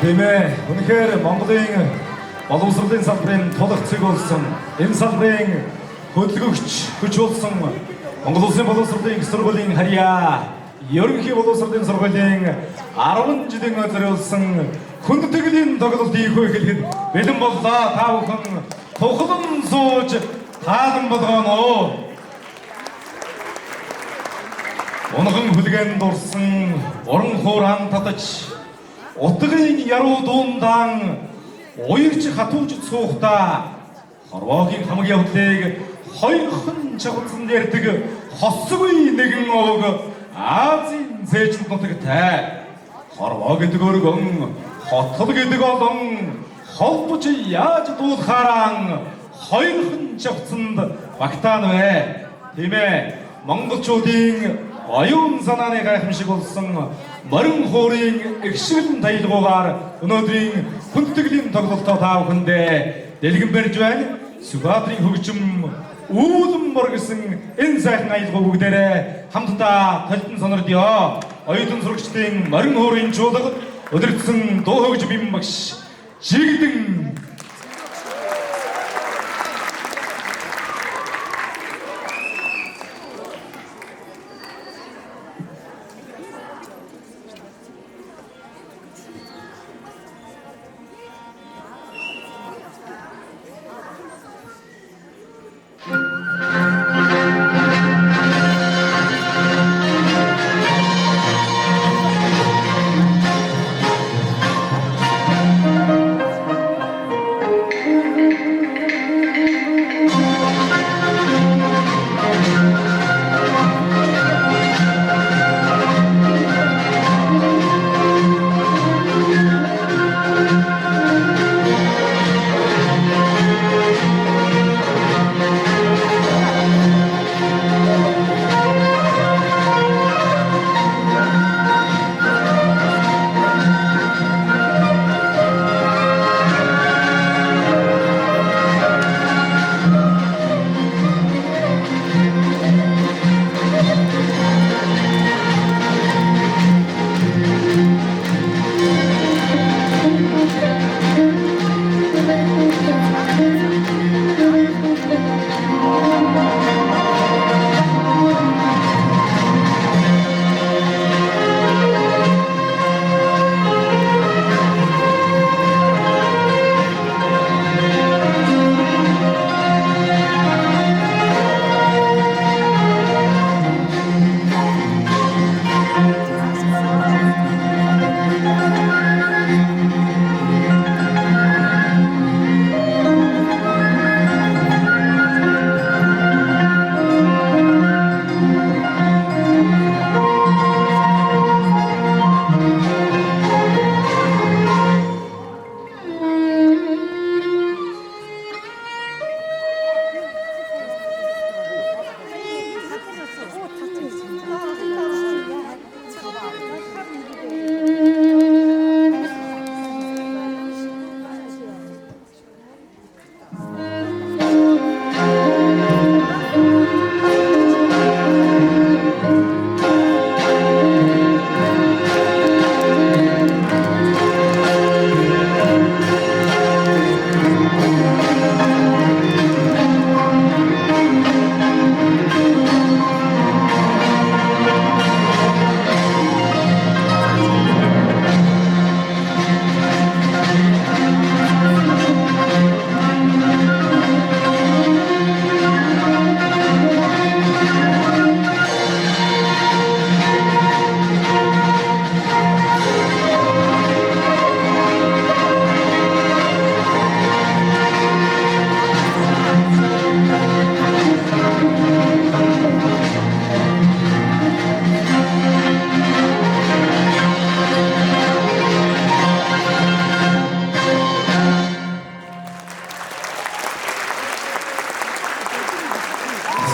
Тиймээ үнэхээр Монголын боловсролын салбарын тулах цэг болсон энэ салбарын хөдөлгөгч хүч болсон Монгол Улсын боловсролын их сургуулийн харьяа ерөнхий боловсролын сургуулийн 10 жилийн зориулсан хүндэтгэлийн тоглолтын ихөө эхлэхэд бэлэн боллоо. Та бүхэн тухлан сууж таалан болгоно. Унган хүлгэн дурсан уран хууран татаж утгын яруу дуундаан уягч хатууж суухдаа хорвоогийн хамаг явдлыг хоёрхан чавцсан ярьдаг хоссгүй нэгэн овог Азийн зээжин нутагтай хорвоо гэдэг өргөн хотол гэдэг олон холбож яаж дуулахаараа хоёрхан чавцсанд багтаан вэ. Тийм ээ, монголчуудын оюун санааны гайхамшиг болсон морин хуурын эгшил таялгуугаар өнөөдрийн хүндэтгэлийн тоглолтоо та бүхэндээ дэлгэн барьж байна. Сүбаатрийн хөгжим үүлэн бор гэсэн энэ сайхан аялгау бүгдээрээ хамтдаа толтон сонирдё. Оюутан сурагчдын морин хуурын чуулга өдөртсөн дуу хөгжмийн багш Жигдэн.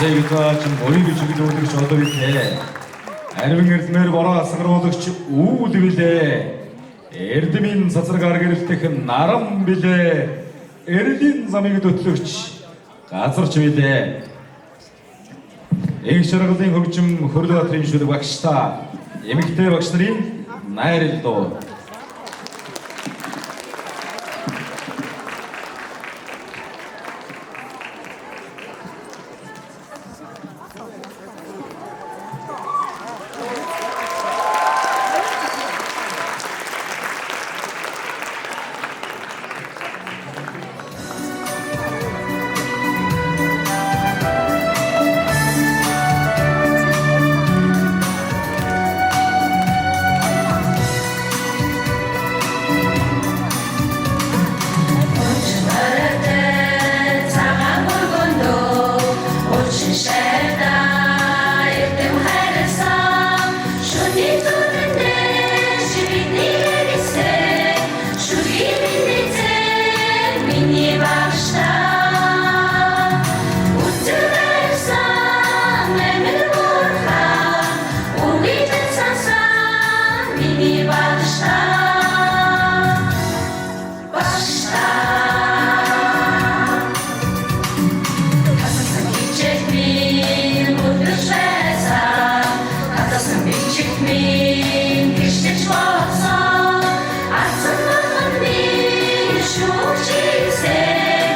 Зэйга ч мөрийг чиглүүлэгч одоо ихэ. Арвин эрдмээр бороо асгаруулагч үүл билээ. Эрдмийн цацрагаар гэрэлтэх нарам билээ. Эрлийн замыг дөтлөгч газарч билээ. Их шаргалын хөгжим Хөрлөбаатарын шүлэг багштай эмэгтэй багш нарын найрал дуу. Бүжигмийн гიშгэж болсон асан болгон минь шүүгчээсээ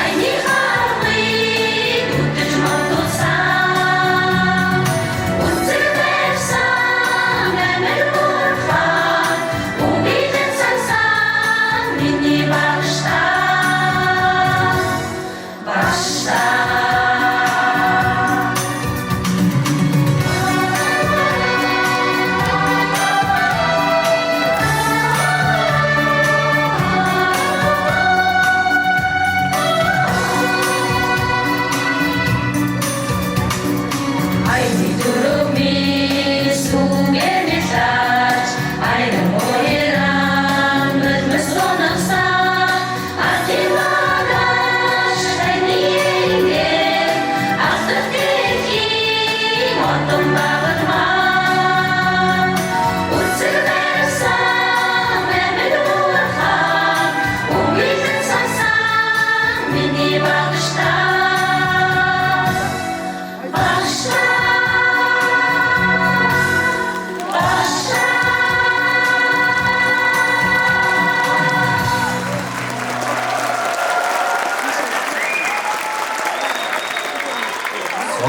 айны хармыг үтэж модулсан үнцэг байсан амир мурфан үбидэн сансан миний багштай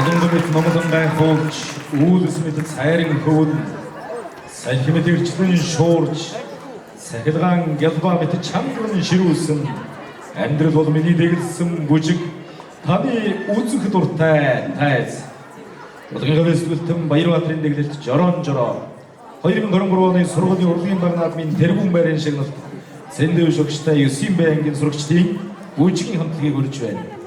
Олонгомит номлон гайхуулж, үүлс мэд цайрын хөвөн, салхимэд ирчлэн шуурж, сахилгаан гялбаа мэд чанарын ширүүлсэн, амьдрал бол миний дэглэсэн бүжиг, таны үзэх дуртай тайз. Удгийн фестивальтэн Баярбаатарын дэглэлт жорон жороо, 2023 оны сургуулийн урлагийн баг наадмын тэргүүн байрын шагналт, Сэндэ шогчтой 9 байнгын сурагчдын бүжгийн хамтлагийг өрж байна.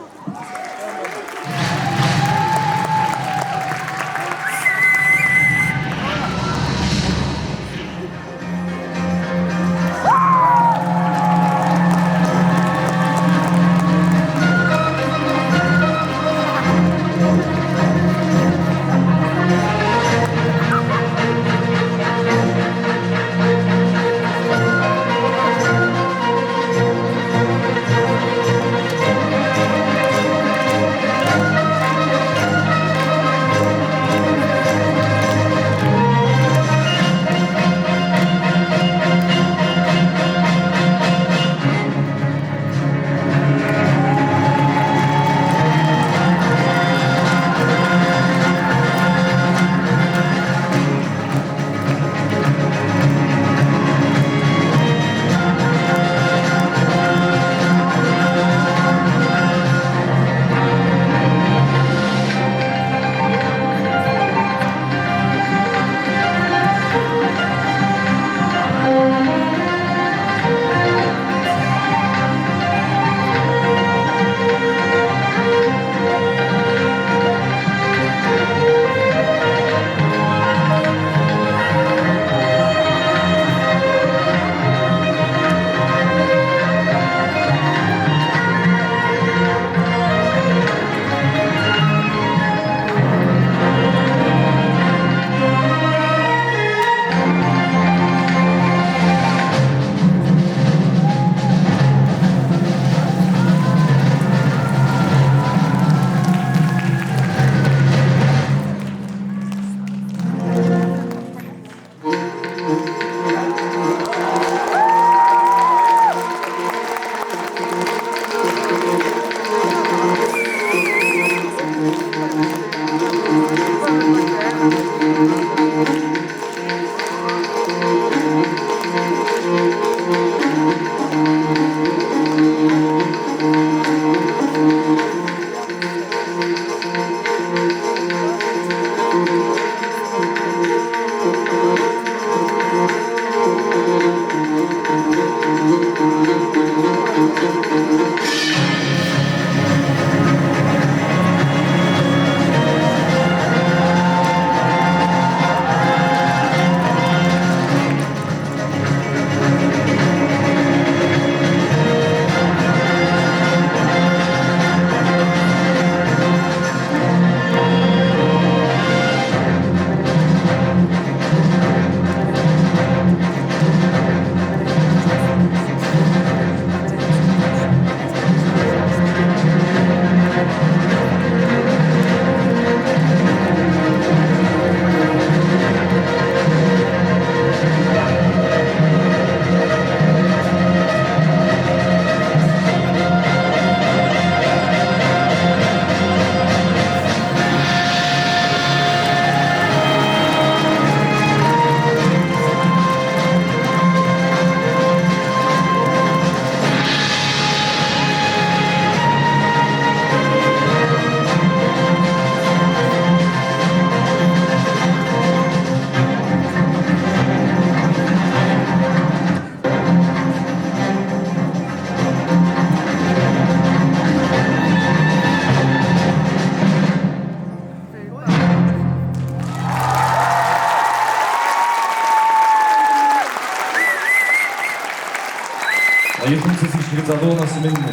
аюулсэсгэр залуу нас минь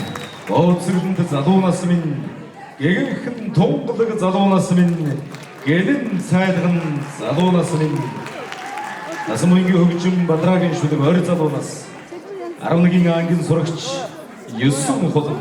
ооцгонд залуу нас минь гэгхэн тунгалаг залуу нас минь гэлэн цайлган залуу нас минь Насмынгийн хөгжим Бадрагийн шүлэг ори залуу нас 11-ийн ангийн сурагч 9 хулан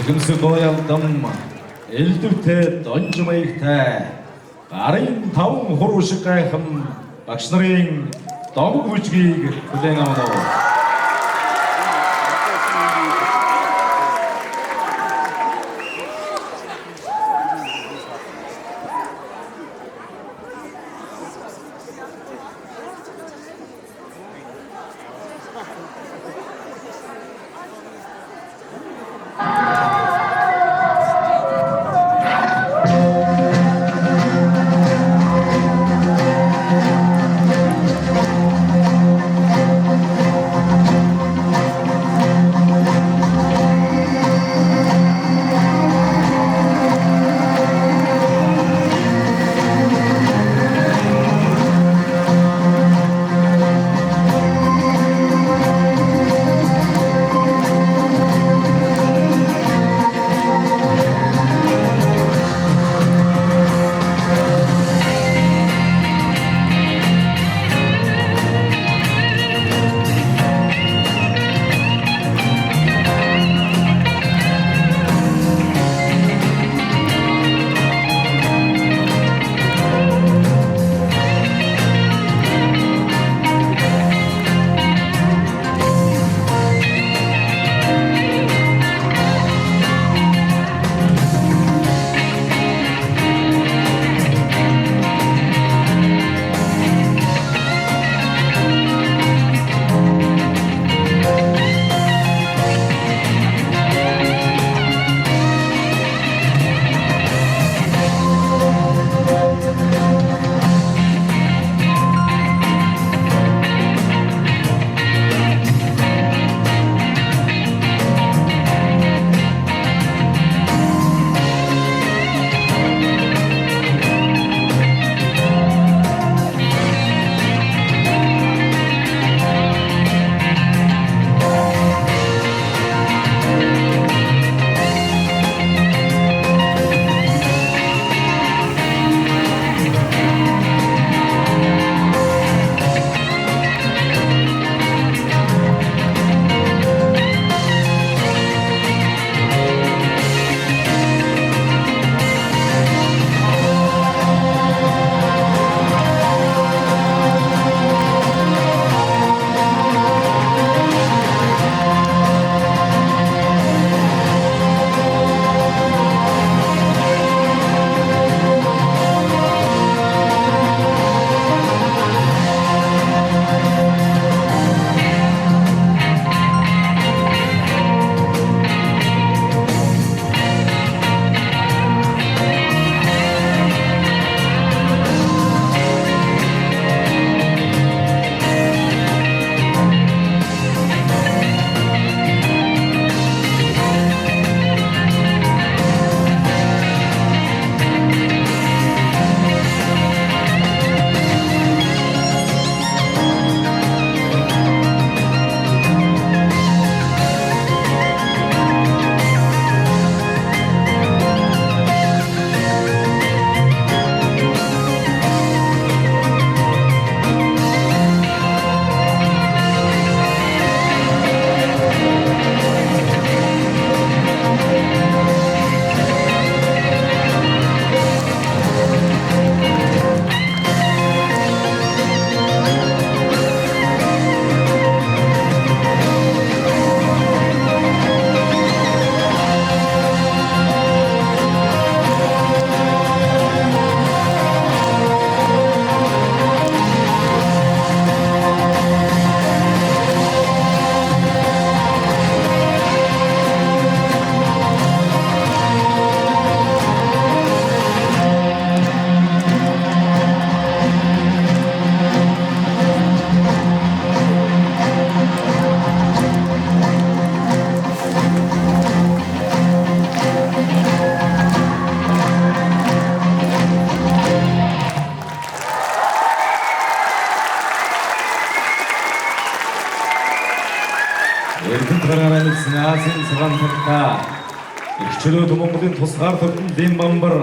Иргэнсэг гоёлдом элдвтэй донж маягтай гарын таван хуруу шиг гайхан багш нарын домог бүжгийг хүлээн авах. Эрдэнэ гараараа синаасын саран тарта ихчлөө Монголын тусгаар төвдөн бамбар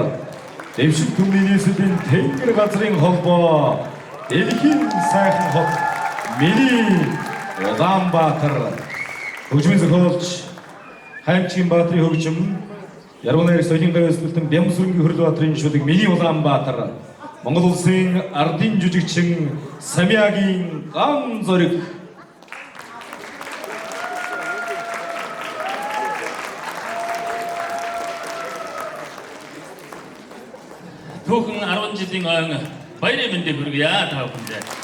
дэвшил түмний нийслэлийн тэнгэр газрын холбоо дэлхийн сайхан хот миний Улаанбаатар хөгжмийн зохиолч Хаймчгийн Баатрын хөгжим Яргонайр Солингийн өсвөлтөн Бямсүргийн Хөрлбаатарын шүлэг миний Улаанбаатар Монгол улсын ардын жүжигчин Самиагийн ган зориг Түүхэн 10 жилийн он баярын мэндийг хүргье та бүхэндээ.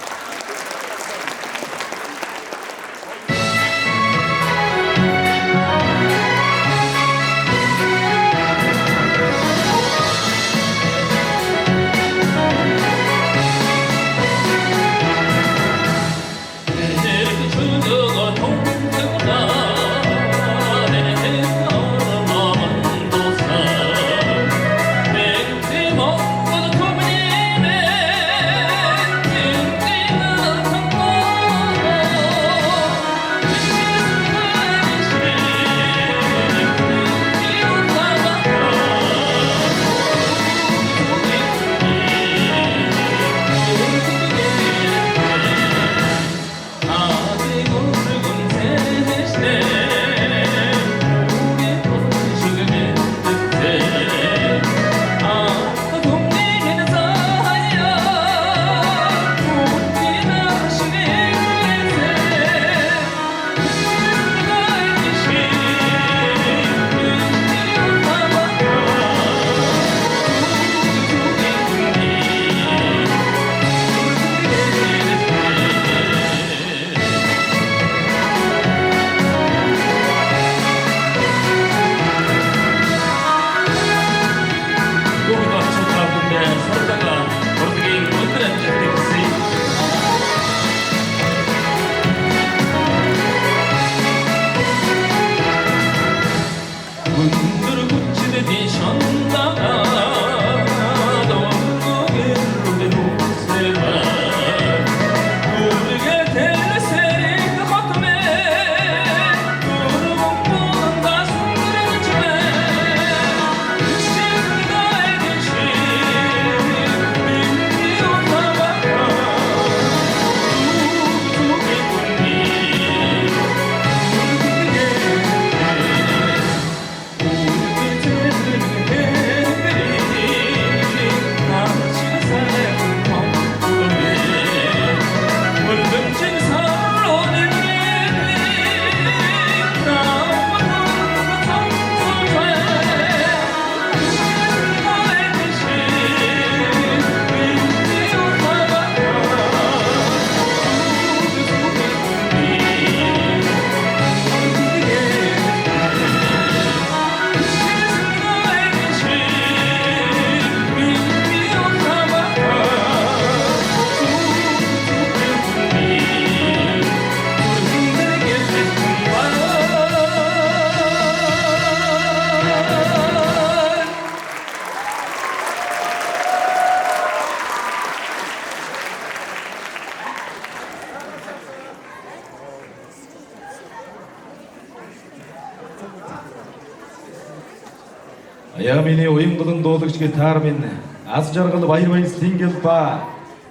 Аяамины уянгылын дуулагч гитар минь аз жаргал баяр баясгалан ба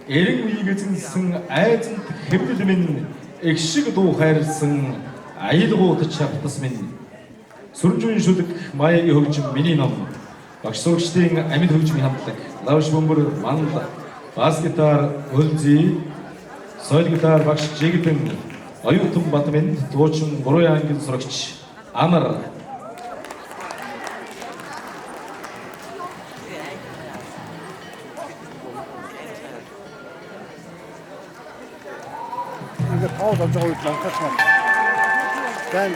эрен үеийг эзэнсэн айзанд хэвлэл минь их шиг дуу хайрлсан аялгуутч шавтас минь сүржүүн шүлэг маягийн хөгжим миний ном багш сурагчдын амьд хөгжмийн хамтлаг лавш бөмбөр мандал бас гитар хөлзий соёл гитар багш жигдэн оюутан Батмин дуучин 3 ангийн сурагч Амар ингээд пауз авч байгаа үед монтаж маа. Дан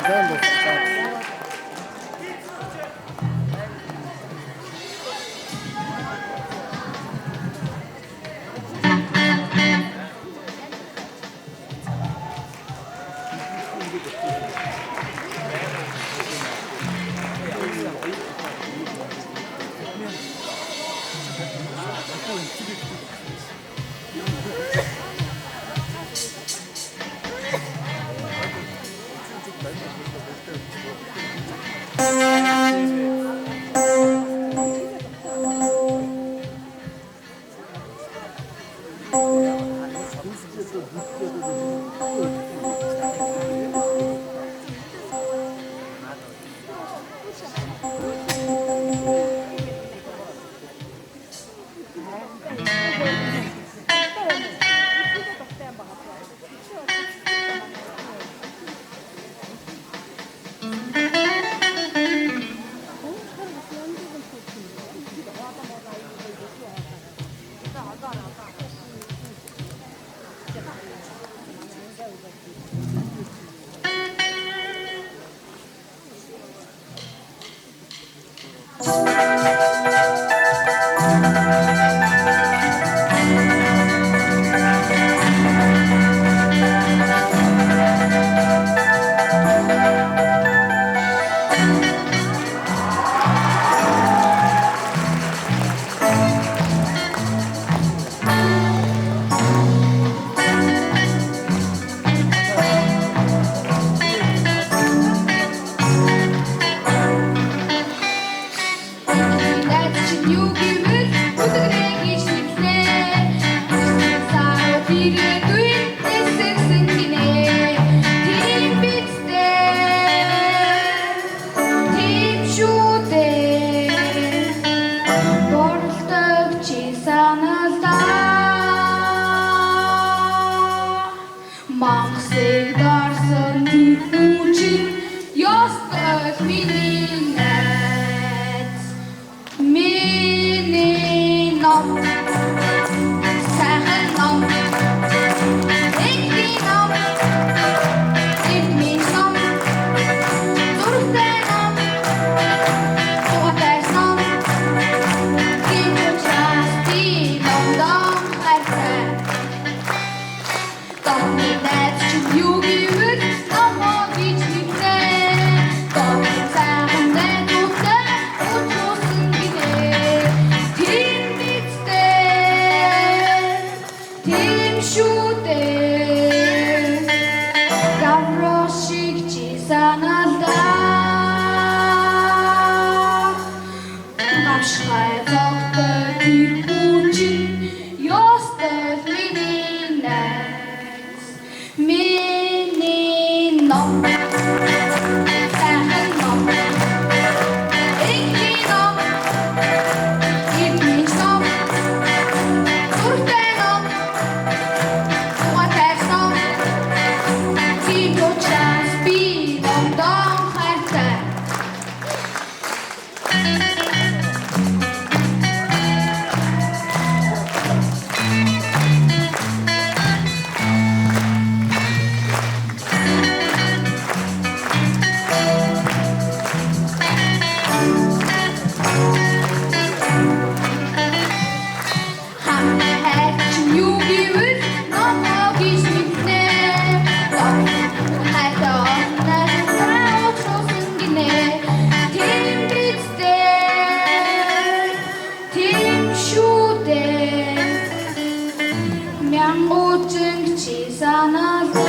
Sevdarsın dipucin yastık minnet Minin nam Sen nam Ekli nam Ekmin nam Durste nam Tuates nam Dipuchas dinam dam herse Dominat jugivet namagit mitne Dominatende tutte utrosun gide Tim bitste Tim şute Gavroşikçi sanalda Başkaya taktı bir ucun Yastık minnet Minin nam Sen nam Ekli nam İbniş nam Turte nam Tuates nam Tigoças bir nam dam herte Hamle herçim jugivet namagit mitne Hette anne otrosun gine Tim bitste Tim şute Myan ucungçi sanalda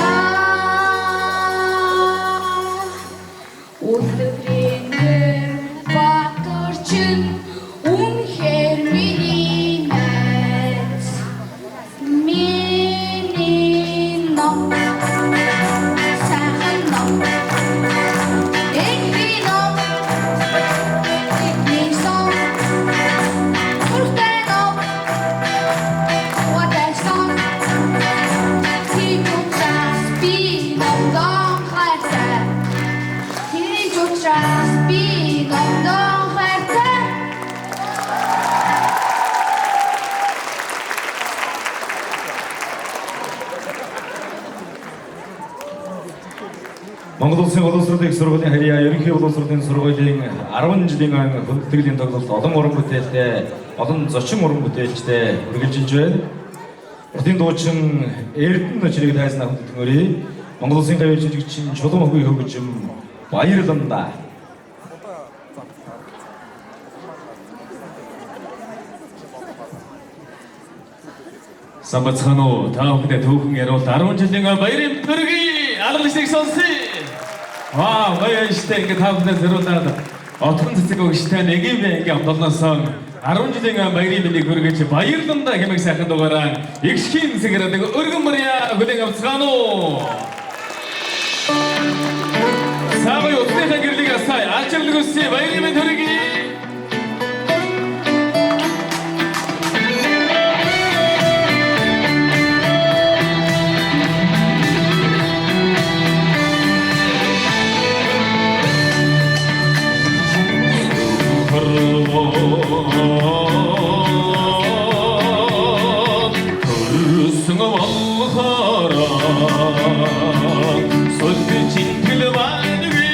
Ullubringer batırçın Unher mininet Minin nam Sen nam Ekli nam Ekli nam Turte nam Tuates nam Tigoças bir nam dam herte Tigoças bir nam dam herte Монгол Улсын боловсролын их сургуулийн харьяа ерөнхий боловсролын сургуулийн 10 жилийн хөдөлгөөний тоглолт олон уран бүтээлтэй, олон зочин уран бүтээлчтэй үргэлжилж байна. Уртын дуучин Эрдэнэ нөчрийг тайзнаа хөдөлгөөрэй. Монгол Улсын гавьяа жижигчин Чулуун хөгийн хөгжим баярлалаа. Самбацхано та бүхэнд түүхэн яруу 10 жилийн баярын төргий алгалшиг сонсъё. Ваа баяртай ингэ та бүхэнд зориулаад отхон цэцэг өгчтэй нэгэм ингэ амтолносон 10 жилийн баярын мэндийг хүргэж баярлалаа хэмээх сайхан дугаараа игшхийн сэгэрэдэг өргөн мөрья хүлээн авцгаано. Савай утсынхаа гэрлийг асаа ачаалаг өссөн баярын мэнд төргий. Көрсің алхара Сөзді житкіл бәдігі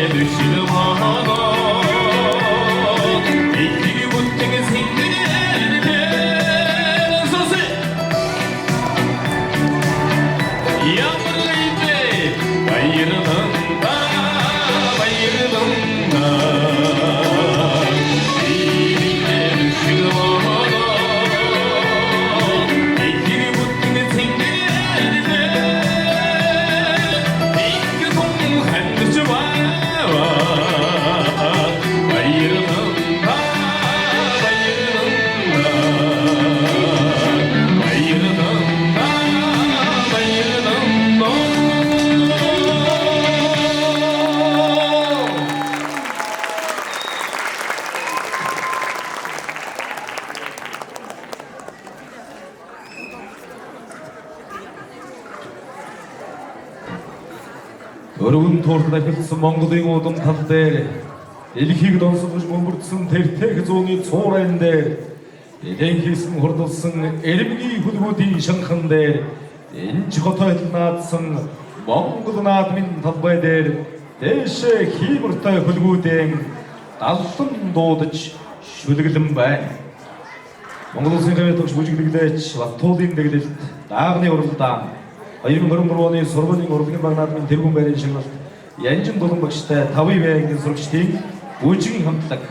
드시는 하나 이끼리 못되게 생기는 소세 야무를 입에 와이르는다 와이르는다 이끼리 드시는 하나 이끼리 못되게 생기는 인교동 한두주 와와 와이르는다 와이르는다 와이르는다 Өргөн тууртай бэлдсэн Монголын удам тал дээр элхийг донсгож бөмбөрдсөн тэртэг зууны цуурайн дээр эдэн хийсэн хурдалсан эрэмгийн хөлгүүдийн шанхан дээр энэ ч хотойд наадсан Монгол наадмын талбай дээр дээшээ хиймэртэй хөлгүүдэн даллан дуудаж шүлгэлэн байна. Монгол Улсын гавь төгс бүжиглэгдээч Латуулын дэглэлт даагны уралдаан 2023 оны сургуулийн урлагийн баг наадмын тэргүүн байрын шагналт Янжин Дулан багштай 5 байнгын сурагчдын бүжгийн хамтлаг.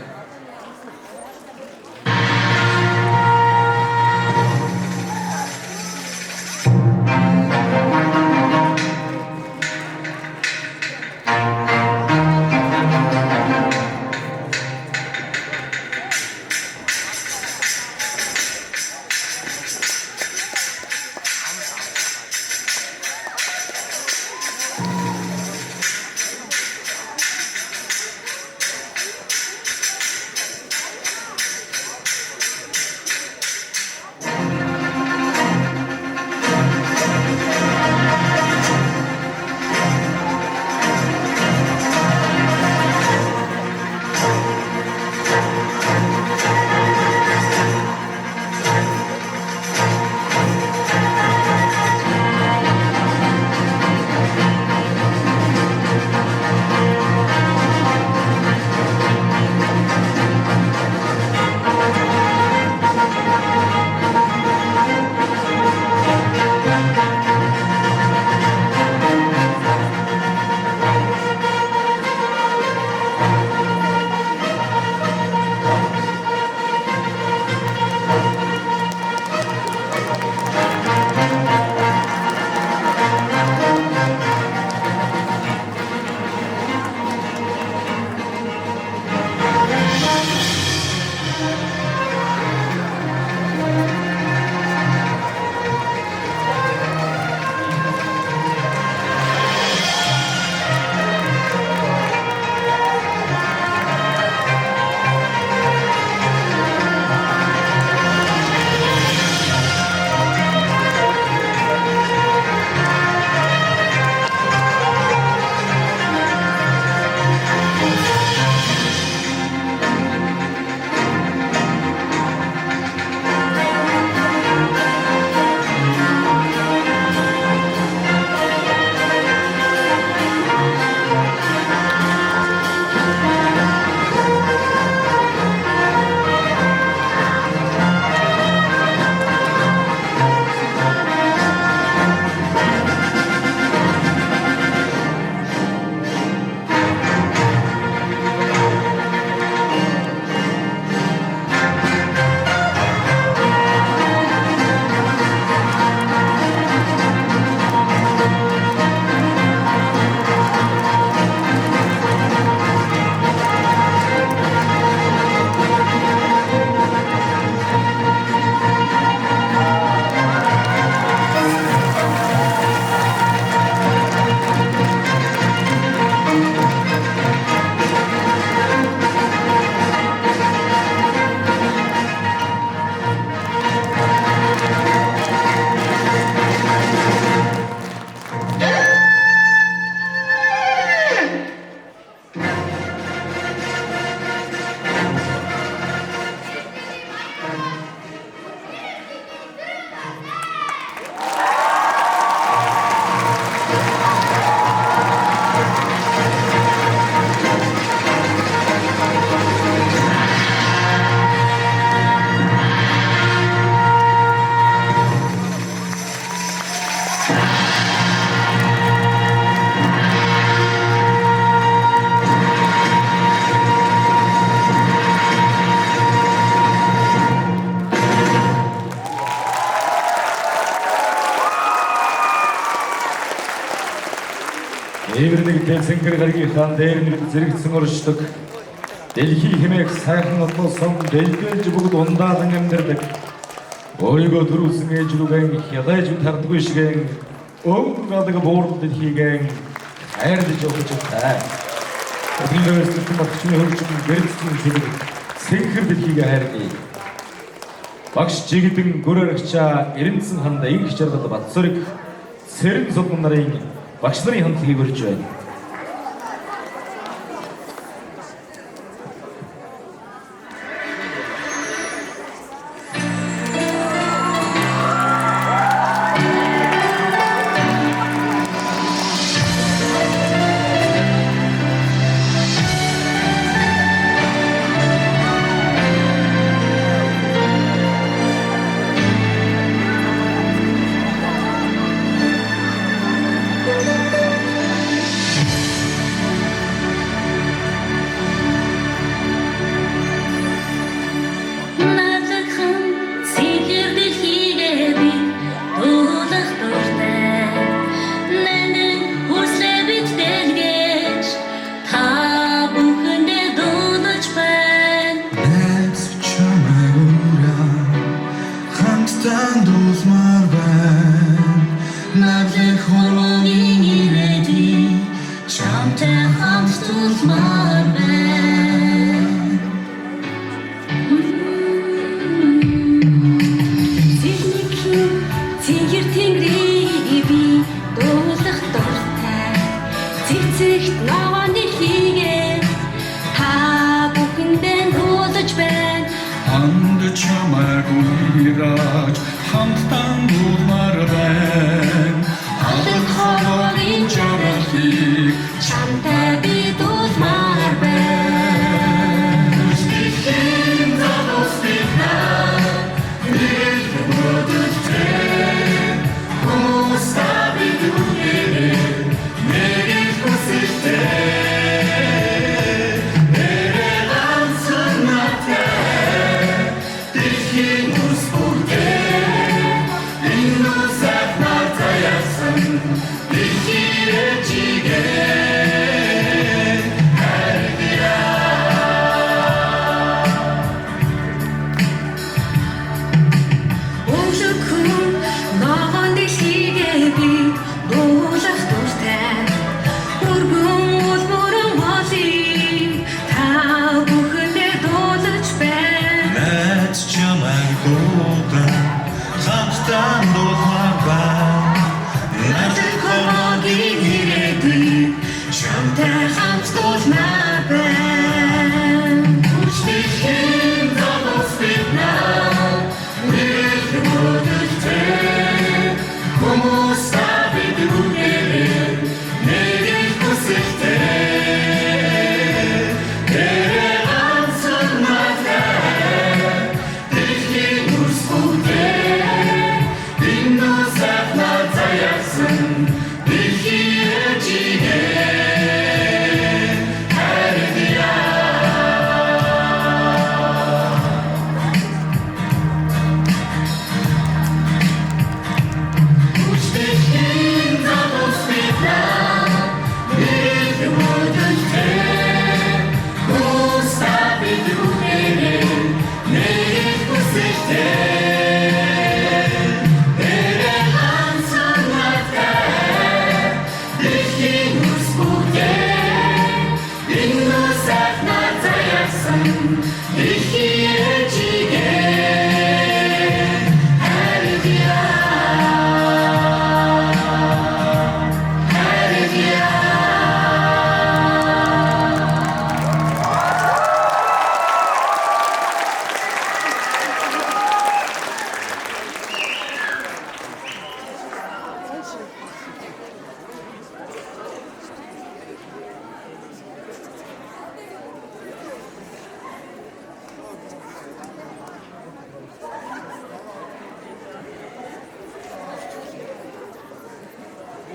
Иргэдэл Сэнгэр гаригийнхаа дээр нь зэрэгцэн оршдог. Дэлхий хэмээх сайхан односон дэлгэж бүгд ундаадан амьдардаг. Өөрийгөө төрүүлсэн ээж рүүгэн хязгаарч тардаггүй шигэн өнгөдөг боорд дэлхийгэн хайрлаж өгч байгаа. Өглөөс нь багчны хөрчмөн гэрэлцэн хэлэг Сэнгэр дэлхийг хайрлая. Багш жигдэн гөрөрөгчаа Эренцэн ханда инх чаргад Батсөрөг Сэрэн содон нарын багш нарын хамтлагийг өрж байна.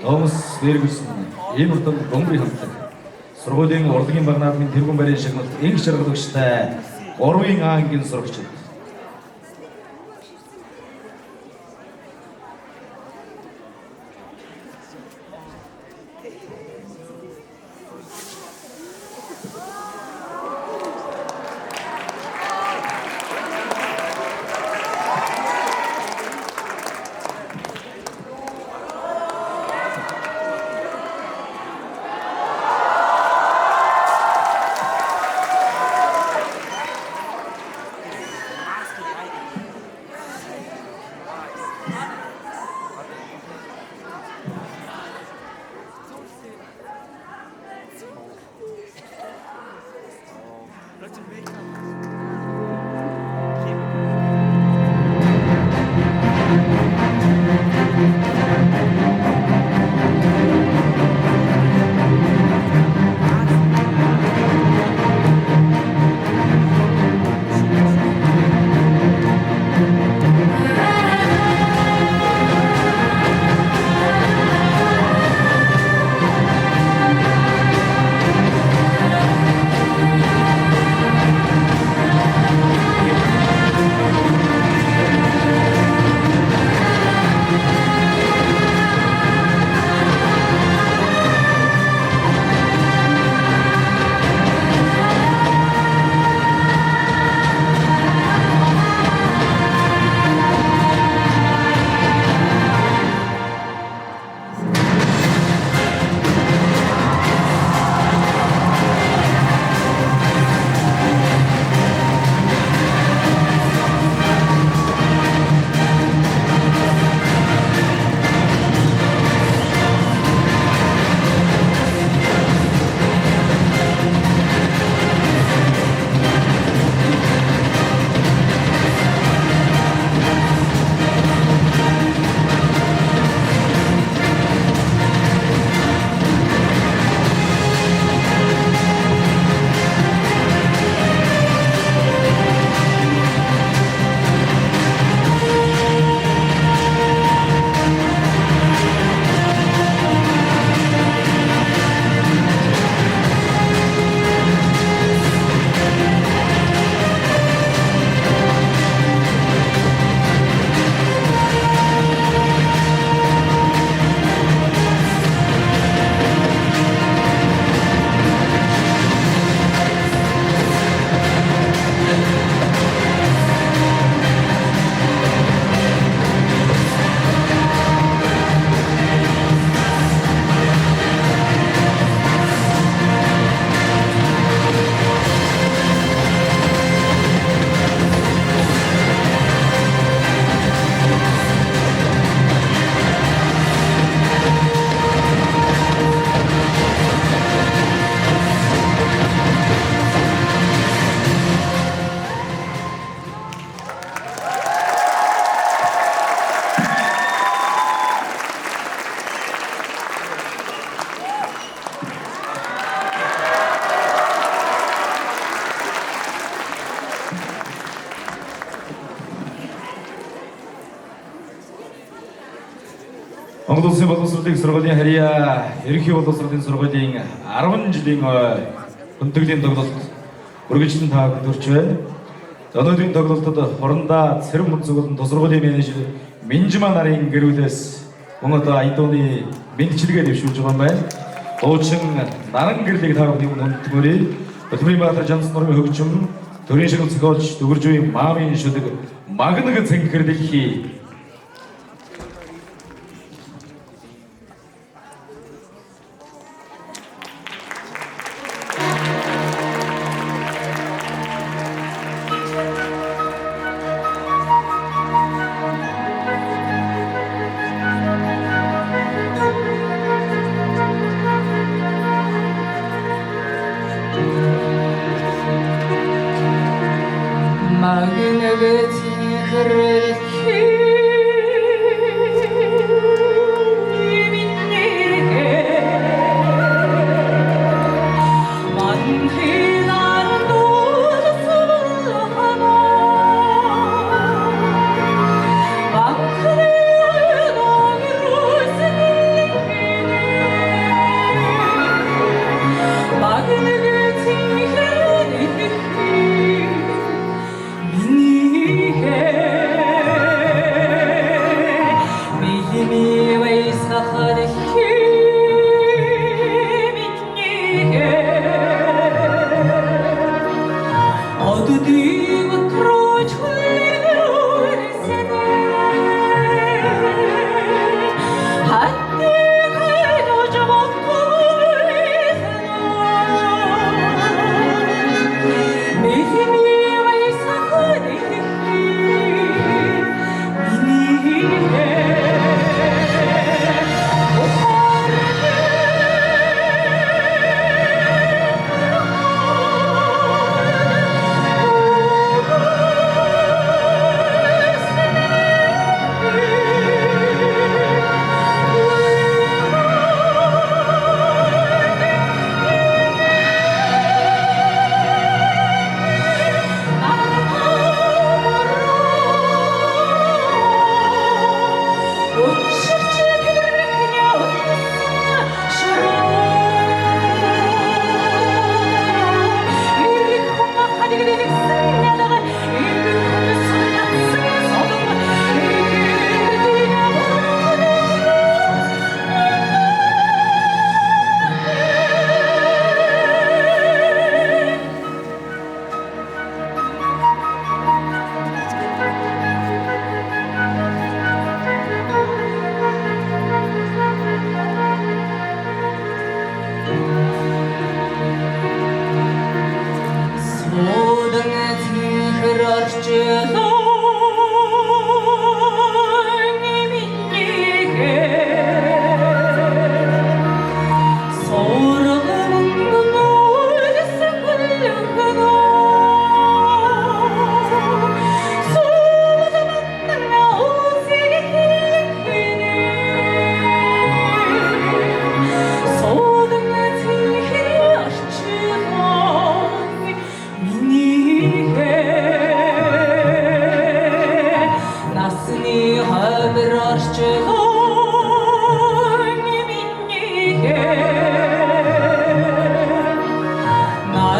Томас Фергюсон ийм уртан Гомбри хамтлаг сургуулийн урлагийн баг наадмын тэргуун барийн шагналт инх жаргалагчтай 3-ын А ангийн сурагчид. Монгол Улсын боловсролын сургуулийн харьяа ерөнхий боловсролын сургуулийн 10 жилийн хүндэтгэлийн тоглолт үргэлжлэн таах төрч байна. Өнөөдрийн тоглолтод хорондоо Цэрэг мөнцөглөн тусруулийн менежер Минжмаа нарын гэрүүлээс мөн одоо Айдууны мэдчилгээ дэвшүүлж байгаа юм байна. Дуучин наран гэрлийг та бүхний хүндэтгүүрээ Хөтмөрийн Баатар Жанс нурмын хөгжим төрийн шиг зохиолч Дүгэржүйн маамын шүдэг магнаг цэнхэр дэлхий.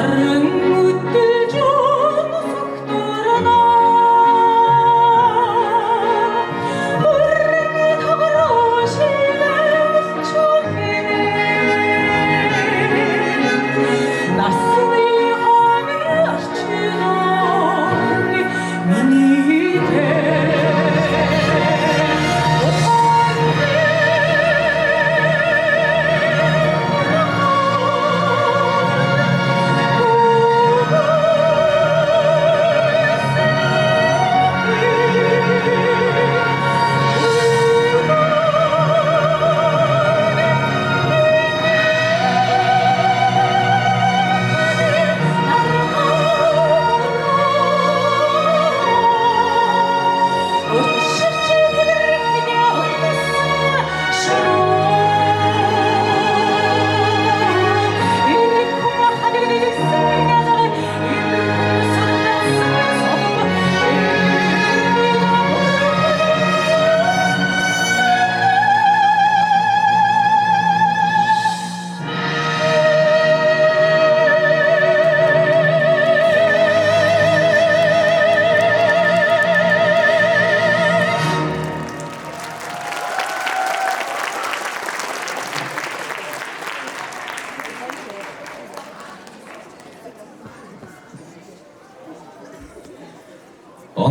다른 것들 중 속들어나 우리는 덕으로 실내 쫓기네 낯선이 하며 치는 미니 대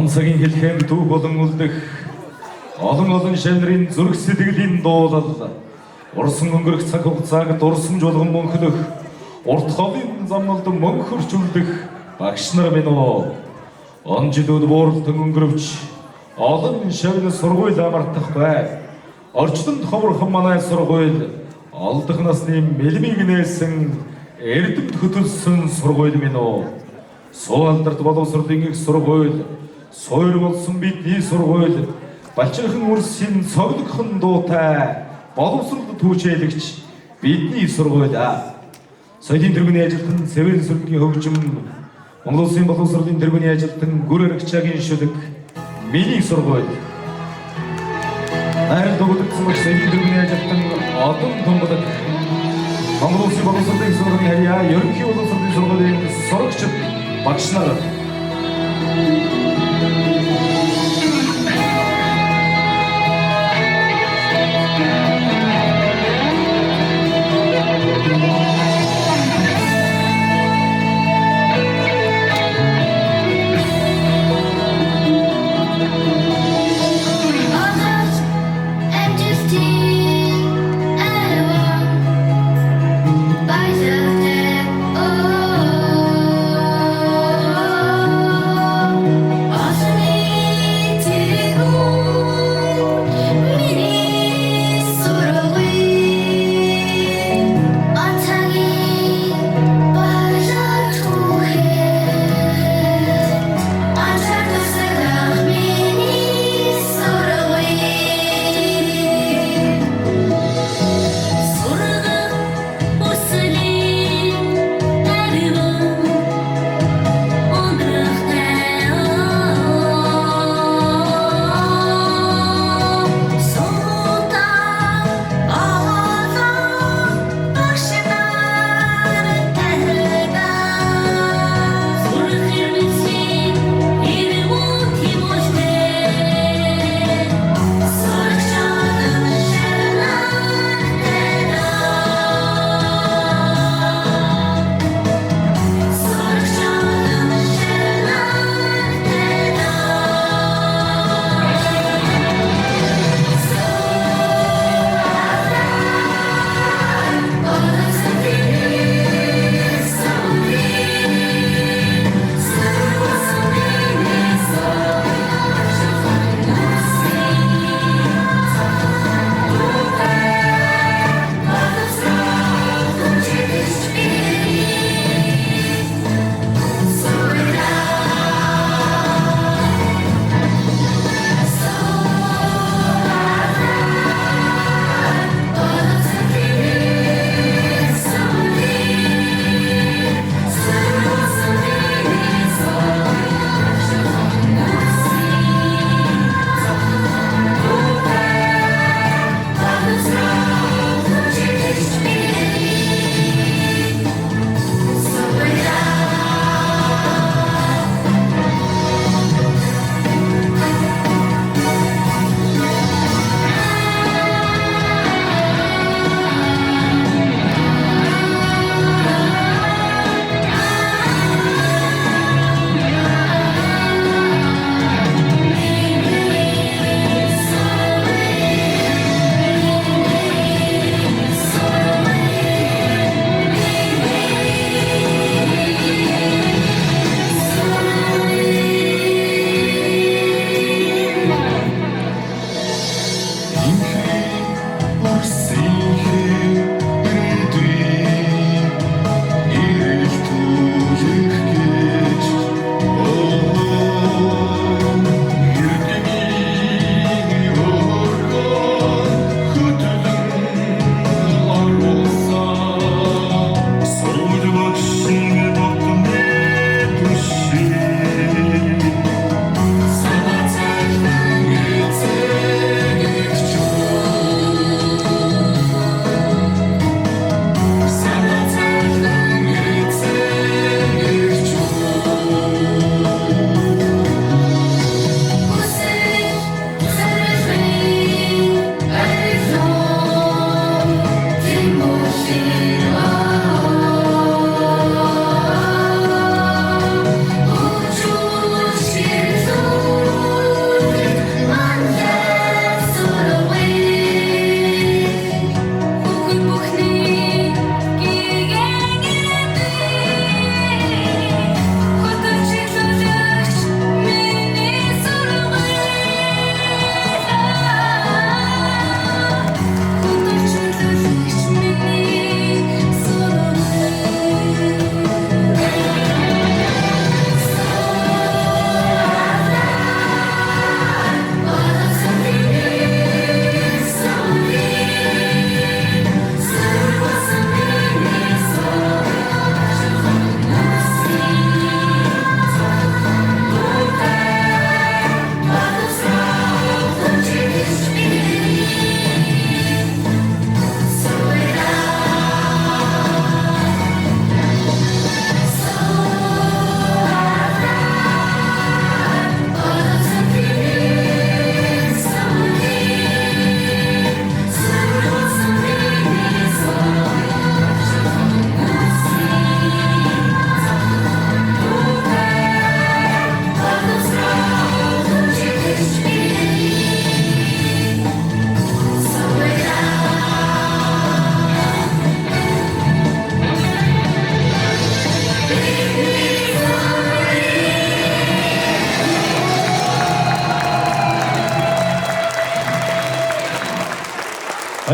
Онцгийн хэлхэм төв болон үлдэх олон шавнырын зүрх сэтгэлийн дуулал урсан өнгөрөх цаг хугацааг дурсамж болгон мөнхлөх урт ховын замналд мөнхөрч үлдэх багш нар минь уу он жилүүд бууралтан өнгөрөвч олон шавны сургууль амартах бай орчлонд ховорхон манай сургууль олдох насны мэлмиг нээсэн эрдэмт хөтөлсөн сургууль минь уу суу алдарт боловсролын их сургууль сойр болсон бидний сургууль балчирхан үрсийн цогдгхон дуутай боловсрол түүчээлэгч бидний сургууль соёлын тэргүүний ажилтан Сэвэн сүлгийн хөгжим Монгол Улсын боловсролын тэргүүний ажилтан Гүр Аргачаагийн шүлэг миний сургууль хайр дугдсан бүх соёлын тэргүүний ажилтан одон томболог Монгол Улсын боловсролын сургуулийн харьяа ерөнхий боловсролын сургуулийн сурагчид багш нар Oh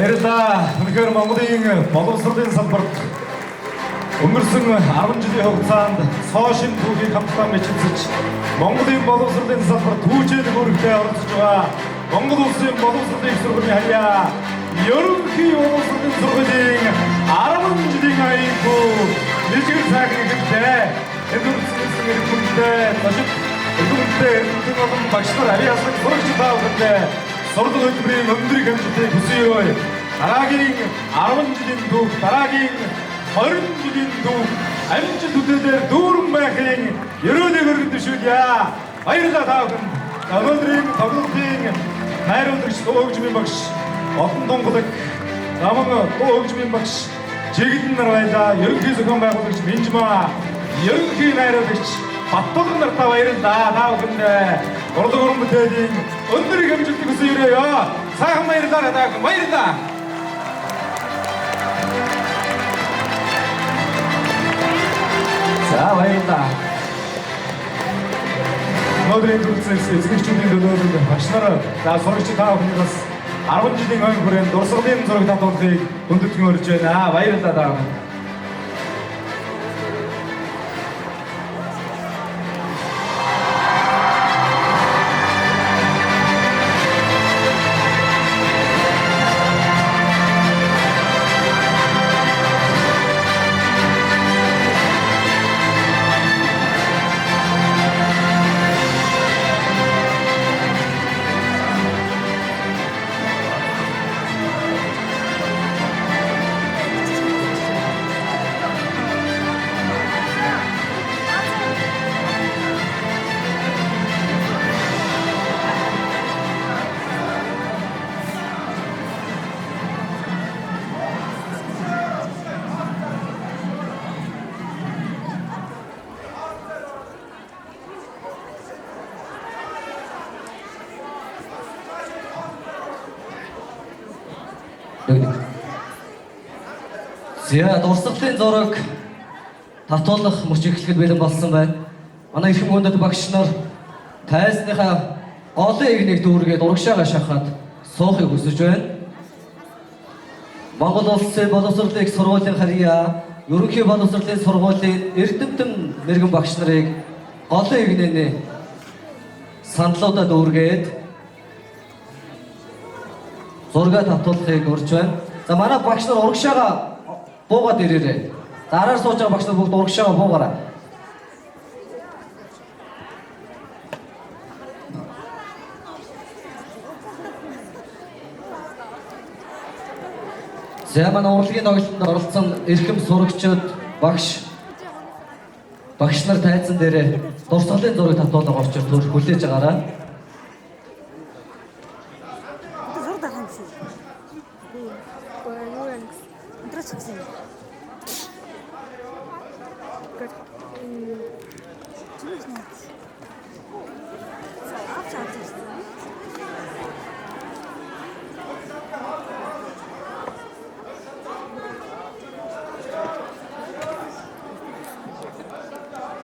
баярлалаа. Үнэхээр Монголын боловсролын салбарт өнгөрсөн 10 жилийн хугацаанд цоошин түүхийг хамтдаа бичиж Монголын боловсролын салбарт түүчээр өргөдөө оролцож байгаа Монгол Улсын боловсролын их сургуулийн харьяа ерөнхий боловсролын сургуулийн 10 жилийн аягүй нэгэн цагийн хэвтэй эдгүрсэн иргэнтэй бажиг эдгүртэй олон багш нар харьяасан сурагч таавартай сургууль хөтөлбөрийн өндөр хэмжээтэй хүсье. Дараагийн 10 жилийн түүх, дараагийн 20 жилийн түүх амжилт төдөлдөр дүүрэн байхын ерөөнийг өргөдөшүүлье. Баярлалаа та бүхэнд. Өнөөдрийн тоглолтын найруулагч дуу хөгжмийн багш Олон Донголог намын дуу хөгжмийн багш Жигдэн нар байлаа. Ерөнхий зохион байгуулагч Минжмаа, ерөнхий найруулагч Баттулган нартай баярлалаа. Та бүхэнд урлаг уран бүтээлийн өндөр хэмжээтэй хүсье. Сайхан баярлалаа та бүхэн. Баярлалаа. За баярлалаа. Өнөөдрийн төрөлцөөс эзэгчүүдийн төлөөлөлд багш нар за сурагч та бүхэнд бас 10 жилийн ойн хүрээнд дурсгалын зураг татуулгыг хүндэтгэн өрж байна. Баярлалаа та бүхэн. За дурсгалын зураг татуулах мөч эхлэхэд бэлэн болсон байна. Манай эрхэм хүндэт багш нар тайзныхаа голын игнийг дүүргээд урагшаагаа шахаад суухыг хүсэж байна. Монгол Улсын боловсролын их сургуулийн харьяа, ерөнхий боловсролын сургуулийн эрдэмтэн мэргэн багш нарыг голын игнэний сандлуудад дүүргээд зураг татуулахыг урьж байна. За манай багш нар урагшаагаа буугаад ирээрэй. Дараар сууж байгаа багш нар бүгд урагшаагаа буугаарай. За манай урлагийн тоглолтод оролцсон эрхэм сурагчид, багш нар тайзан дээрээ дурсгалын зураг татуулга орчир төр хүлээж агаарай. Интересно.